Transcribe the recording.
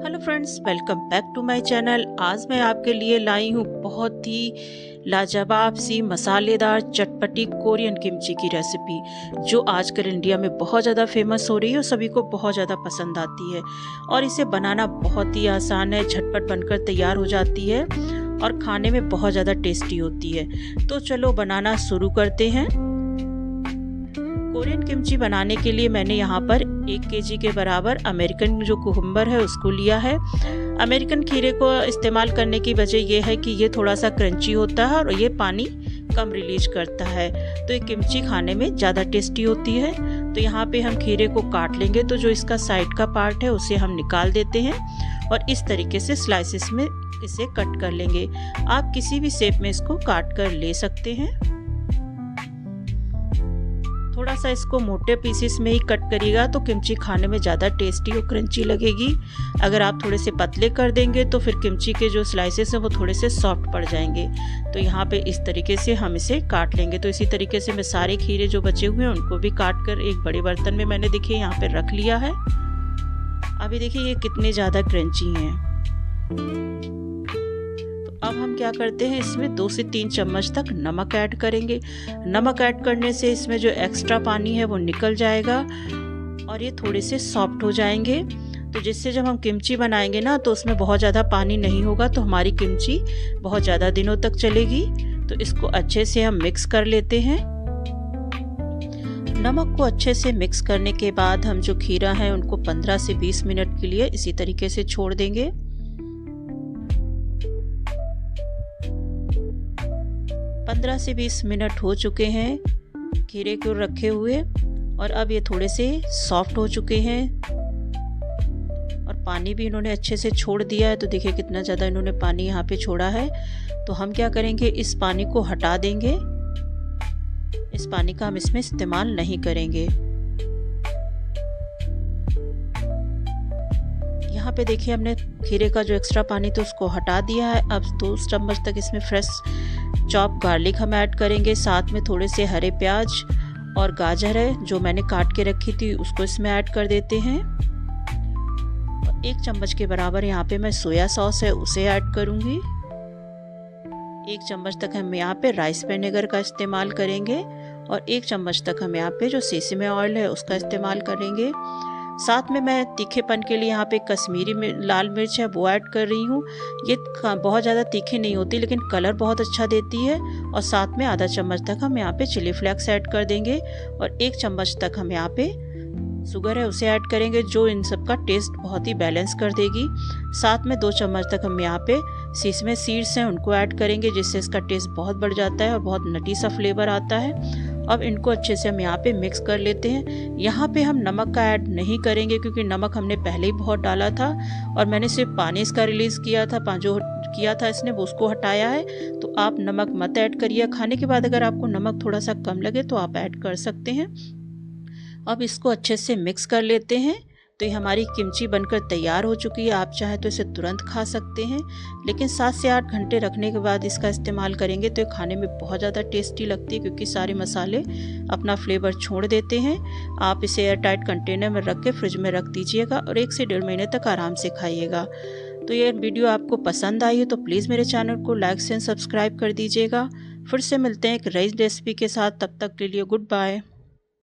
Hello friends, welcome back to my channel. आज मैं आपके लिए लाई हूँ बहुत ही लाजवाब सी मसालेदार चटपटी कोरियन किमची की रेसिपी, जो आजकल इंडिया में बहुत ज़्यादा फेमस हो रही है और सभी को बहुत ज़्यादा पसंद आती है। और इसे बनाना बहुत ही आसान है, झटपट बनकर तैयार हो जाती है और खाने में बहुत ज़्यादा टेस्टी होती है। तो चलो बनाना शुरू करते हैं। कोरियन किमची बनाने के लिए मैंने यहाँ पर 1 केजी के बराबर अमेरिकन जो कुकुम्बर है उसको लिया है। अमेरिकन खीरे को इस्तेमाल करने की वजह यह है कि ये थोड़ा सा क्रंची होता है और ये पानी कम रिलीज करता है, तो ये किमची खाने में ज़्यादा टेस्टी होती है। तो यहाँ पे हम खीरे को काट लेंगे, तो जो इसका साइड का पार्ट है उसे हम निकाल देते हैं और इस तरीके से स्लाइसेस में इसे कट कर लेंगे। आप किसी भी शेप में इसको काट कर ले सकते हैं। थोड़ा सा इसको मोटे पीसेस में ही कट करिएगा तो किमची खाने में ज़्यादा टेस्टी और क्रंची लगेगी। अगर आप थोड़े से पतले कर देंगे तो फिर किमची के जो स्लाइसेस हैं वो थोड़े से सॉफ्ट पड़ जाएंगे। तो यहाँ पे इस तरीके से हम इसे काट लेंगे। तो इसी तरीके से मैं सारे खीरे जो बचे हुए हैं उनको भी काट कर एक बड़े बर्तन में मैंने देखिए यहाँ पे रख लिया है। अभी देखिए ये कितने ज़्यादा क्रंची हैं। अब हम क्या करते हैं, इसमें 2 से 3 चम्मच तक नमक ऐड करेंगे। नमक ऐड करने से इसमें जो एक्स्ट्रा पानी है वो निकल जाएगा और ये थोड़े से सॉफ्ट हो जाएंगे। तो जिससे जब हम किमची बनाएंगे ना तो उसमें बहुत ज़्यादा पानी नहीं होगा, तो हमारी किमची बहुत ज़्यादा दिनों तक चलेगी। तो इसको अच्छे से हम मिक्स कर लेते हैं। नमक को अच्छे से मिक्स करने के बाद हम जो खीरा है उनको 15 से 20 मिनट के लिए इसी तरीके से छोड़ देंगे। 15 से 20 मिनट हो चुके हैं खीरे को रखे हुए और अब ये थोड़े से सॉफ्ट हो चुके हैं और पानी भी इन्होंने अच्छे से छोड़ दिया है। तो देखिए कितना ज़्यादा इन्होंने पानी यहाँ पे छोड़ा है। तो हम क्या करेंगे, इस पानी को हटा देंगे। इस पानी का हम इसमें इस्तेमाल नहीं करेंगे। यहाँ पे देखिए हमने खीरे का जो एक्स्ट्रा पानी तो उसको हटा दिया है। अब 2 चम्मच तक इसमें फ्रेश चॉप गार्लिक हम ऐड करेंगे, साथ में थोड़े से हरे प्याज और गाजर है जो मैंने काट के रखी थी उसको इसमें ऐड कर देते हैं। और 1 चम्मच के बराबर यहाँ पे मैं सोया सॉस है उसे ऐड करूँगी। 1 चम्मच तक हम यहाँ पे राइस विनेगर का इस्तेमाल करेंगे और 1 चम्मच तक हम यहाँ पे जो सेसमे ऑयल है उसका इस्तेमाल करेंगे। साथ में मैं तीखेपन के लिए यहाँ पे कश्मीरी लाल मिर्च है वो ऐड कर रही हूँ। ये बहुत ज़्यादा तीखी नहीं होती लेकिन कलर बहुत अच्छा देती है। और साथ में आधा चम्मच तक हम यहाँ पे चिली फ्लेक्स ऐड कर देंगे और 1 चम्मच तक हम यहाँ पे शुगर है उसे ऐड करेंगे, जो इन सब का टेस्ट बहुत ही बैलेंस कर देगी। साथ में 2 चम्मच तक हम यहाँ पे सेसमे सीड्स हैं उनको ऐड करेंगे, जिससे इसका टेस्ट बहुत बढ़ जाता है और बहुत नटी सा फ्लेवर आता है। अब इनको अच्छे से हम यहाँ पे मिक्स कर लेते हैं। यहाँ पे हम नमक का ऐड नहीं करेंगे क्योंकि नमक हमने पहले ही बहुत डाला था और मैंने सिर्फ पानी इसका रिलीज़ किया था, जो किया था इसने वो उसको हटाया है। तो आप नमक मत ऐड करिए। खाने के बाद अगर आपको नमक थोड़ा सा कम लगे तो आप ऐड कर सकते हैं। अब इसको अच्छे से मिक्स कर लेते हैं। तो ये हमारी किमची बनकर तैयार हो चुकी है। आप चाहे तो इसे तुरंत खा सकते हैं, लेकिन 7 से 8 घंटे रखने के बाद इसका इस्तेमाल करेंगे तो ये खाने में बहुत ज़्यादा टेस्टी लगती है, क्योंकि सारे मसाले अपना फ्लेवर छोड़ देते हैं। आप इसे एयर टाइट कंटेनर में रख के फ्रिज में रख दीजिएगा और 1 से 1.5 महीने तक आराम से खाइएगा। तो ये वीडियो आपको पसंद आई है तो प्लीज़ मेरे चैनल को लाइक से सब्सक्राइब कर दीजिएगा। फिर से मिलते हैं एक नई रेसिपी के साथ, तब तक के लिए गुड बाय।